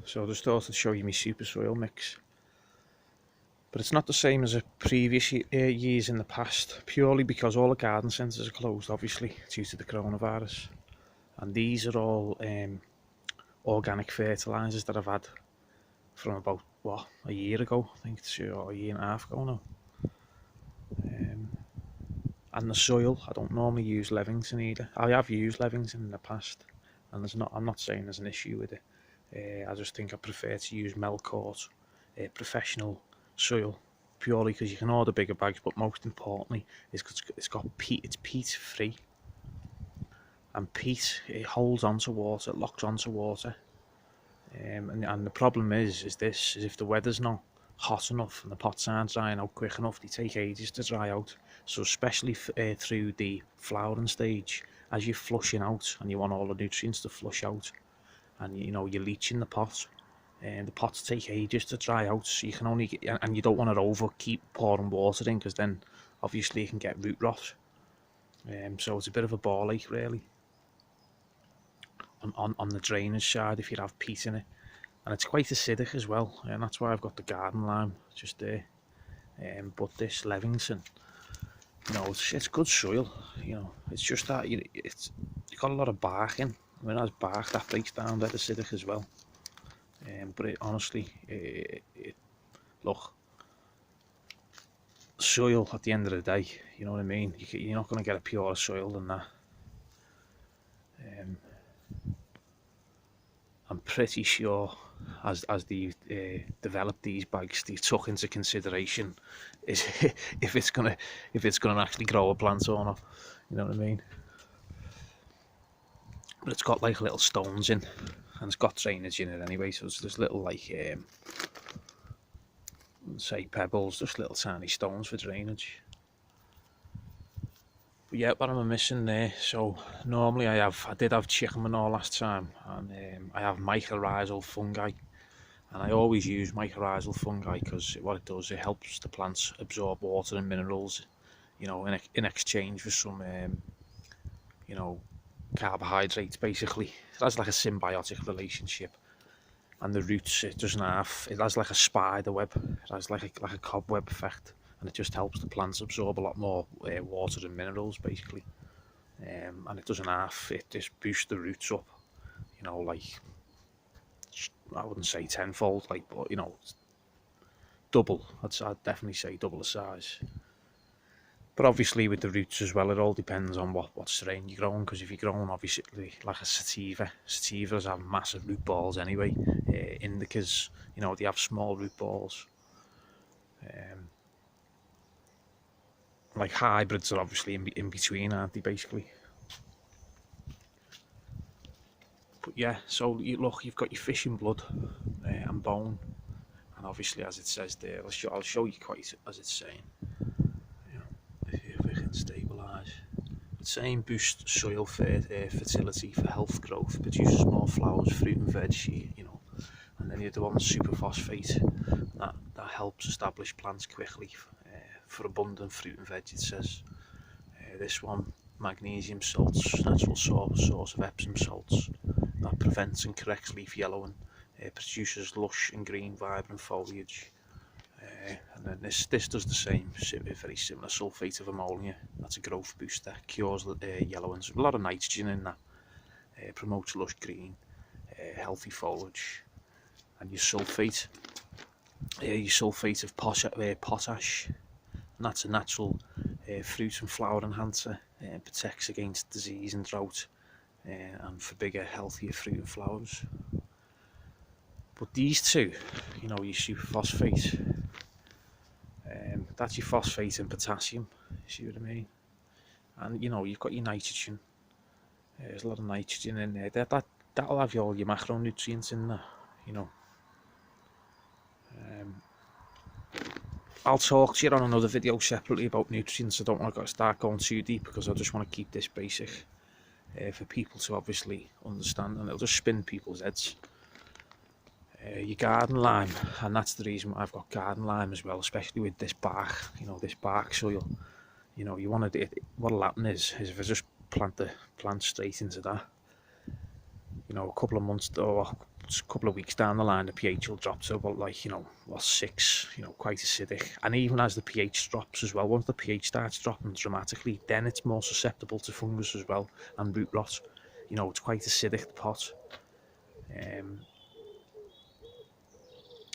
So I just thought I'd show you my super soil mix. But it's not the same as previous years in the past, purely because all the garden centres are closed, obviously, due to the coronavirus. And these are all organic fertilizers that I've had from about, what, a year ago, I think, or a year and a half ago now. And the soil, I don't normally use Levington either. I have used Levington in the past, and I'm not saying there's an issue with it. I just think I prefer to use Melcourt professional soil, purely because you can order bigger bags, but most importantly, it's got peat. It's peat free, and peat, it holds onto water, it locks onto water. And the problem is if the weather's not hot enough and the pots aren't drying out quick enough, they take ages to dry out. So especially through the flowering stage, as you're flushing out and you want all the nutrients to flush out, and you're leaching the pot, and the pots take ages to dry out, so you can only get, and you don't want to keep pouring water in, because then obviously you can get root rot. So it's a bit of a ball ache really on the drainage side if you have peat in it, and it's quite acidic as well, and that's why I've got the garden lime just there. But this Levington, it's good soil. It's just that it's got a lot of bark in. When it has bark, that breaks down that acidic as well. But honestly, look, soil at the end of the day, you know what I mean? You're not going to get a purer soil than that. I'm pretty sure as they develop these bags, they took into consideration is if it's gonna actually grow a plant or not. You know what I mean? But it's got like little stones in, and it's got drainage in it anyway. So there's little like say pebbles, just little tiny stones for drainage. But yeah, what am I missing there? So normally I did have chicken manure last time, and I have mycorrhizal fungi, and I always use mycorrhizal fungi because what it does, it helps the plants absorb water and minerals, in exchange for some carbohydrates. Basically, it has like a symbiotic relationship, and the roots, it has like a spider web, it has like a cobweb effect. And it just helps the plants absorb a lot more water and minerals, basically. And it doesn't it just boosts the roots up, like, I wouldn't say tenfold, like, but double. I'd definitely say double the size. But obviously with the roots as well, it all depends on what strain you're growing, because if you're growing obviously like a sativas have massive root balls anyway. Indicas, they have small root balls. Like hybrids are obviously in between, aren't they, basically? But yeah, so you've got your fish and blood and bone, and obviously, as it says there, I'll show you quite as it's saying. If we can stabilise, it's saying boost soil fertility for health growth, produces more flowers, fruit and veg. And then you do on the superphosphate that helps establish plants quickly. For abundant fruit and veg, it says. This one, magnesium salts, natural source of Epsom salts, that prevents and corrects leaf yellowing, produces lush and green vibrant foliage. And then this does the same, very similar, sulfate of ammonia, that's a growth booster, cures yellowing. So a lot of nitrogen in that, promotes lush green, healthy foliage. And your sulfate of potash, and that's a natural fruit and flower enhancer, protects against disease and drought, and for bigger, healthier fruit and flowers. But these two, your superphosphate, that's your phosphate and potassium, you see what I mean? And you've got your nitrogen. There's a lot of nitrogen in there. That'll have all your macronutrients in there, I'll talk to you on another video separately about nutrients. I don't want to start going too deep, because I just want to keep this basic for people to obviously understand, and it'll just spin people's heads. Your garden lime, and that's the reason why I've got garden lime as well, especially with this bark, this bark soil. You want to, what'll happen is if I just plant straight into that, a couple of months or a couple of weeks down the line, the pH will drop to about like, 6, quite acidic. And even as the pH drops as well, once the pH starts dropping dramatically, then it's more susceptible to fungus as well and root rot. It's quite acidic, the pot.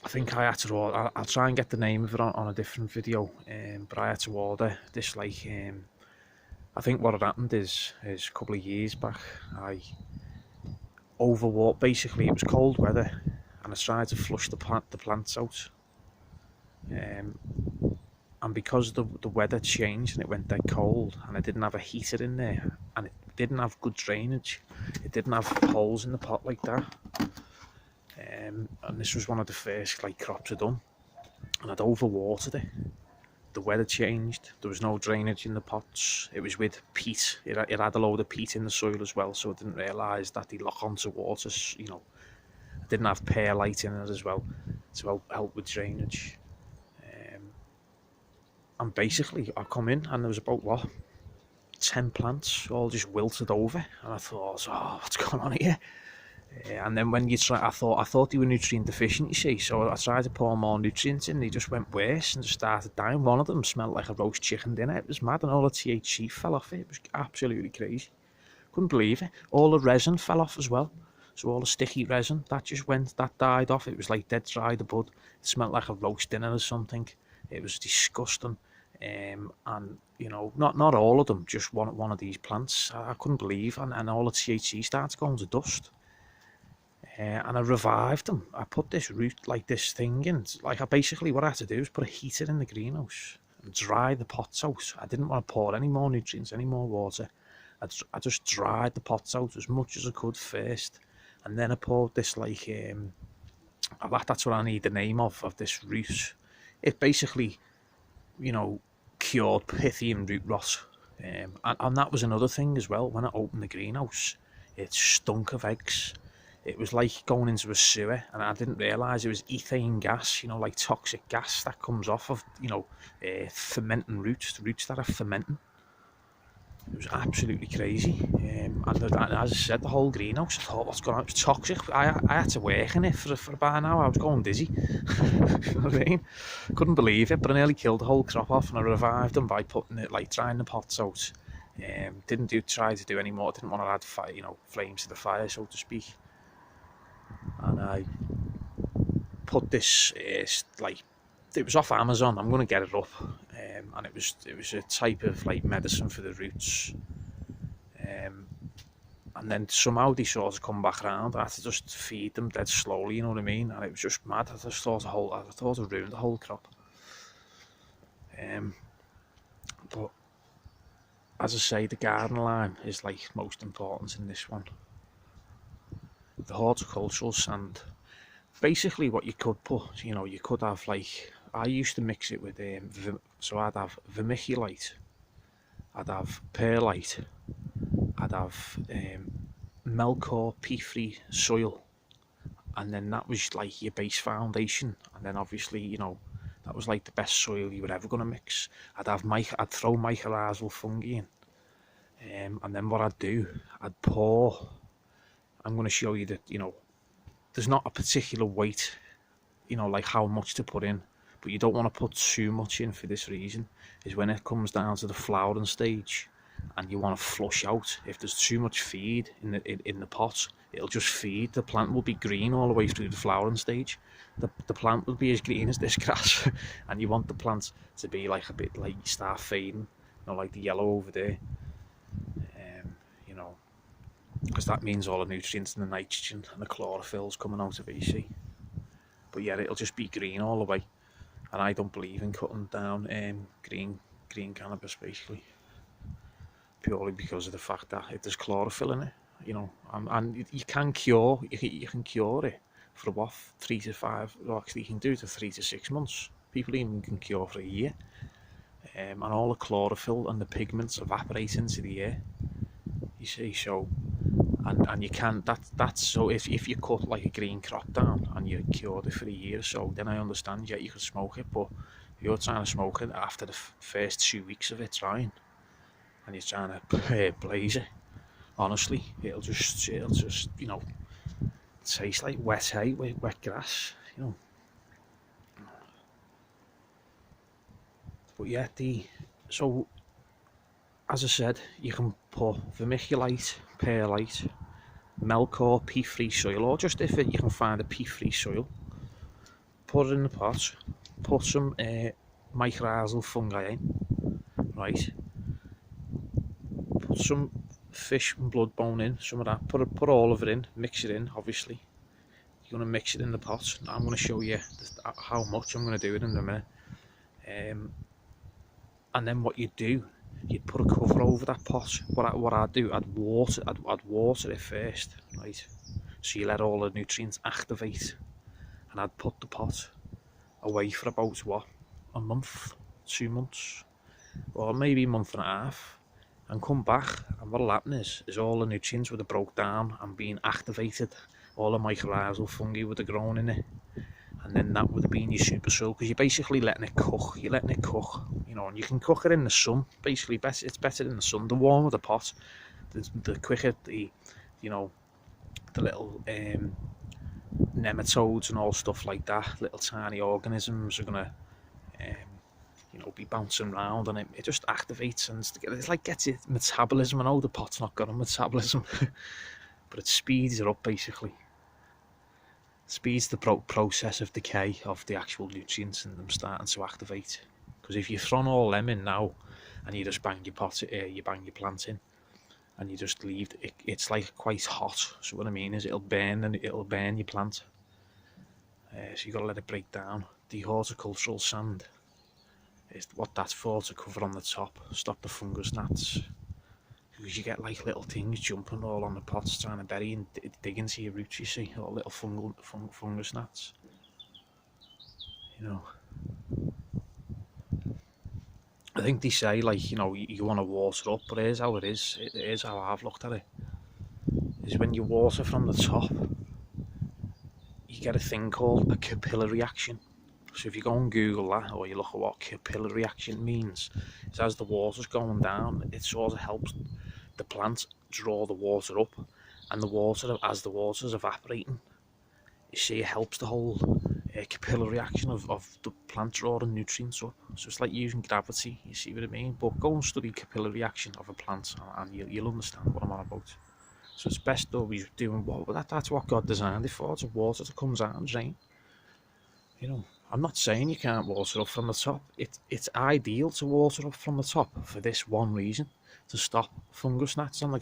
I think I had to order, I'll try and get the name of it on a different video, but I had to order this, like, I think what had happened is a couple of years back, I overwatered. Basically, it was cold weather, and I tried to flush the plants out, and because the weather changed and it went dead cold, and I didn't have a heater in there, and it didn't have good drainage, it didn't have holes in the pot like that, and this was one of the first like crops I'd done, and I'd overwatered it. The weather changed, there was no drainage in the pots, it was with peat, it had a load of peat in the soil as well, so I didn't realise that they lock onto water. I didn't have perlite in it as well to help with drainage. And basically I come in and there was about 10 plants all just wilted over, and I thought, what's going on here? And then when you try, I thought they were nutrient deficient, you see, so I tried to pour more nutrients in, they just went worse and just started dying. One of them smelled like a roast chicken dinner. It was mad, and all the THC fell off it. It was absolutely crazy. Couldn't believe it. All the resin fell off as well, so all the sticky resin that died off. It was like dead dry, the bud. It smelled like a roast dinner or something. It was disgusting. And not all of them, just one of these plants. I couldn't believe, and all the THC started going to dust. And I revived them. I put this this thing in. Like, basically what I had to do was put a heater in the greenhouse and dry the pots out. I didn't want to pour any more nutrients, any more water. I just dried the pots out as much as I could first, and then I poured this that's what I need the name of this root. It basically, cured Pythian root rot, and that was another thing as well. When I opened the greenhouse, it stunk of eggs. It was like going into a sewer, and I didn't realise it was ethane gas, like toxic gas that comes off of, fermenting roots that are fermenting. It was absolutely crazy. And as I said, the whole greenhouse, I thought, what's going on? It was toxic. I had to work in it for about an hour. I was going dizzy. You know what I mean? Couldn't believe it, but I nearly killed the whole crop off, and I revived them by putting it, like, drying the pots out. Didn't try to do any more. Didn't want to add fire, flames to the fire, so to speak. And I put this, it was off Amazon. I'm going to get it up, and it was a type of like medicine for the roots, and then somehow they sort of come back around. I had to just feed them dead slowly, you know what I mean? And it was just mad. I thought I ruined the whole crop. But as I say, the garden lime is like most important in this one. The horticultural sand, basically what you could put, you could have, like, I used to mix it with so I'd have vermiculite, I'd have perlite, I'd have Melkor peat-free soil, and then that was like your base foundation. And then obviously, that was like the best soil you were ever going to mix. I'd throw mycorrhizal fungi in, and then what I'd do, I'd pour. I'm going to show you that, there's not a particular weight, like how much to put in, but you don't want to put too much in for this reason, is when it comes down to the flowering stage and you want to flush out. If there's too much feed in the pot, it'll just feed. The plant will be green all the way through the flowering stage. The plant will be as green as this grass, and you want the plant to be like a bit like start fading, like the yellow over there, because that means all the nutrients and the nitrogen and the chlorophyll's coming out of AC. But yeah, it'll just be green all the way, and I don't believe in cutting down green cannabis, basically, purely because of the fact that there's chlorophyll in it, and you can cure it for what, 3 to 5, or actually you can do it to 3 to 6 months. People even can cure for a year, and all the chlorophyll and the pigments evaporate into the air, you see. So and you can, that's so if you cut like a green crop down and you cured it for a year or so, then I understand, yeah, you could smoke it. But if you're trying to smoke it after the first 2 weeks of it drying, and you're trying to blaze it, honestly, it'll just tastes like wet hay, wet grass, you know. But yeah, so as I said, you can put vermiculite, perlite, Melcor peat-free soil, or just if you can find a peat-free soil, put it in the pot, put some mycorrhizal fungi in, right? Put some fish and blood bone in, some of that. Put all of it in, mix it in. Obviously, you're gonna mix it in the pot. I'm gonna show you how much I'm gonna do it in a minute. And then what you do, you'd put a cover over that pot. What I'd do, I'd water it first, right? So you let all the nutrients activate, and I'd put the pot away for about a month, 2 months, or maybe a month and a half, and come back, and what'll happen is all the nutrients would have broke down and been activated. All the mycorrhizal fungi would have grown in it, and then that would have been your super soil, because you're basically letting it cook. You're letting it cook, you know, and you can cook it in the sun. Basically, it's better in the sun. The warmer the pot, the quicker the little nematodes and all stuff like that, little tiny organisms are gonna be bouncing around, and it just activates, and it's like gets its metabolism. I know the pot's not got a metabolism, but it speeds it up, basically. Speeds the process of decay of the actual nutrients and them starting to activate. Because if you throw all them in now, and you just bang your plant in, and you just leave it's like quite hot. So what I mean is it'll burn your plant. So you got to let it break down. The horticultural sand is what that's for, to cover on the top, stop the fungus gnats, because you get like little things jumping all on the pots trying to bury and dig into your roots, you see, or little fungus gnats, you know. I think they say, like, you know, you want to water up, but here's how it is. Here's how I've looked at it, is when you water from the top, you get a thing called a capillary action. So if you go and Google that, or you look at what capillary action means, it's as the water's going down, it sort of helps the plant draw the water up, and as the water's evaporating, you see, it helps the whole capillary action of the plant drawing nutrients up. So it's like using gravity, you see what I mean? But go and study capillary action of a plant, and you'll understand what I'm on about. So it's best always doing that's what God designed it for, to water that comes out and drain. You know, I'm not saying you can't water up from the top. It's ideal to water up from the top for this one reason: to stop fungus gnats on the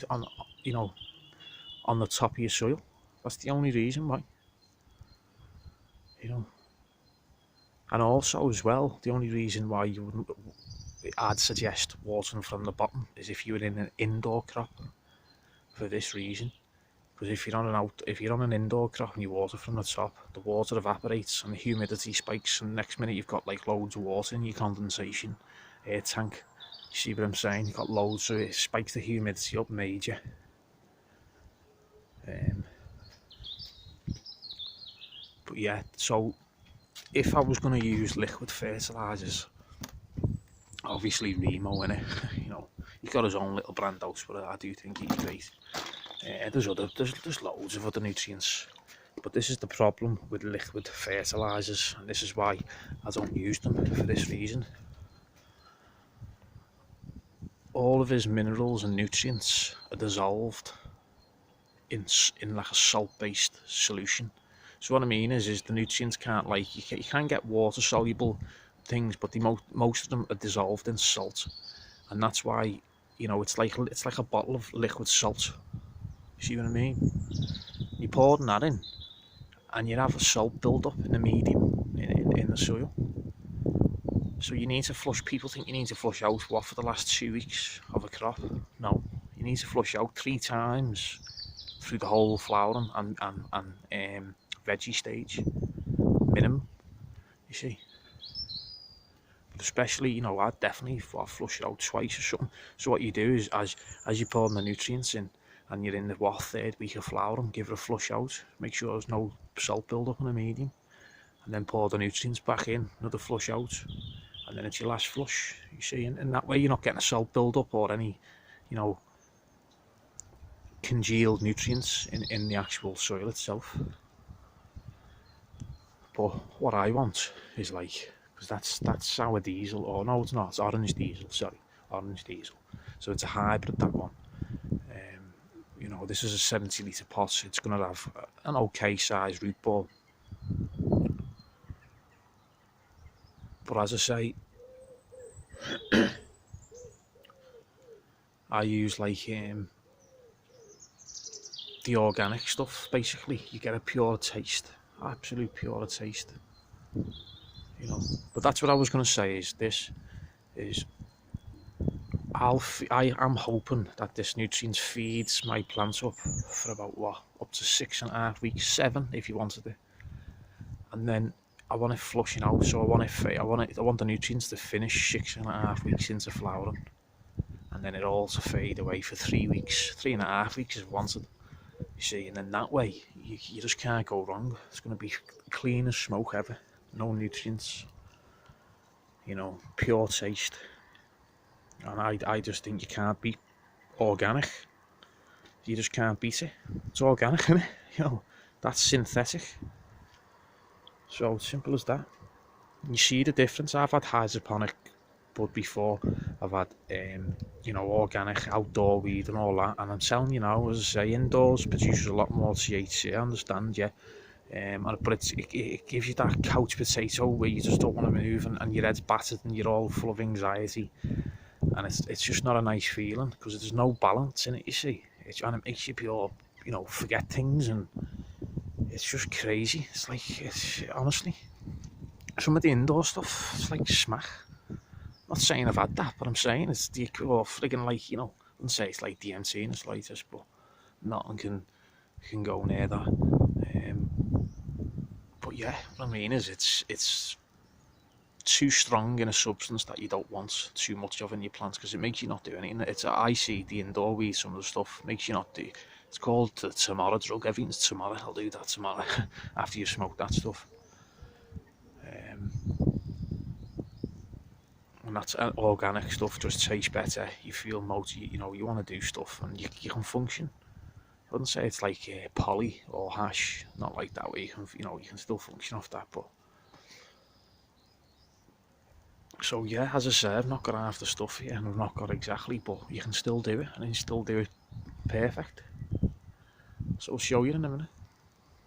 top of your soil. That's the only reason why. You know, and also as well, the only reason why I'd suggest watering from the bottom is if you were in an indoor crop. For this reason, because if you're on an indoor crop and you water from the top, the water evaporates and the humidity spikes, and the next minute you've got like loads of water in your condensation air tank. You see what I'm saying? You've got loads, so it spikes the humidity up major. But yeah, so if I was going to use liquid fertilizers, obviously Remo in it, you know, he's got his own little brand house, but I do think he's great. There's loads of other nutrients, but this is the problem with liquid fertilizers, and this is why I don't use them, for this reason. All of his minerals and nutrients are dissolved in like a salt-based solution. So what I mean is the nutrients can't, like, you can get water soluble things, but most of them are dissolved in salt, and that's why, you know, it's like a bottle of liquid salt. You see what I mean? You pour that in, and you have a salt build up in the medium in the soil. So you need to flush. People think you need to flush out for the last 2 weeks of a crop. No, you need to flush out 3 times through the whole flowering and veggie stage minimum. You see, but especially, you know, I'd definitely flush it out twice or something. So what you do is, as you pour the nutrients in, and you're in the 3rd week of flowering, give it a flush out, make sure there's no salt build up in the medium, and then pour the nutrients back in, another flush out, and then it's your last flush, you see, and that way you're not getting a salt build up or any, you know, congealed nutrients in the actual soil itself. But what I want is like, because that's sour diesel, or no, it's not, it's orange diesel, sorry, orange diesel. So it's a hybrid, that one. You know, this is a 70 litre pot. It's going to have an okay size root ball. But as I say, I use like the organic stuff. Basically, you get a pure taste, absolute pure taste. You know, but that's what I was going to say. I am hoping that this nutrient feeds my plants up for about up to 6.5 weeks, 7 if you wanted it, and then I want it flushing out. So I want the nutrients to finish 6.5 weeks into flowering, and then it all to fade away for 3 weeks, 3.5 weeks if wanted. You see, and then that way you just can't go wrong. It's going to be clean as smoke ever, no nutrients. You know, pure taste. And I just think you can't beat organic. You just can't beat it. It's organic, isn't it? You know, that's synthetic. So simple as that. You see the difference. I've had hydroponic bud before. I've had you know, organic outdoor weed and all that. And I'm telling you now, as I say, indoors produces a lot more THC. I understand, yeah. But it gives you that couch potato where you just don't want to move, and your head's battered and you're all full of anxiety. And it's just not a nice feeling, because there's no balance in it, you see. And it makes you pure, you know, forget things, and it's just crazy. It's like, honestly, some of the indoor stuff, it's like smack. I'm not saying I've had that, but I'm saying it's the friggin' like, you know, I wouldn't say it's like DMT in the slightest, but nothing can go near that. But yeah, what I mean is it's too strong in a substance that you don't want too much of in your plants, because it makes you not do anything. I see the indoor weed, some of the stuff makes you not do. It's called the tomorrow drug. Everything's tomorrow. I'll do that tomorrow after you smoke that stuff. And that's organic stuff. Just tastes better. You feel motivated. You know, you want to do stuff, and you can function. I wouldn't say it's like poly or hash. Not like that. Where you can still function off that, but. So yeah, as I said, I've not got half the stuff here, and I've not got exactly, but you can still do it, and you still do it perfect. So I'll show you in a minute.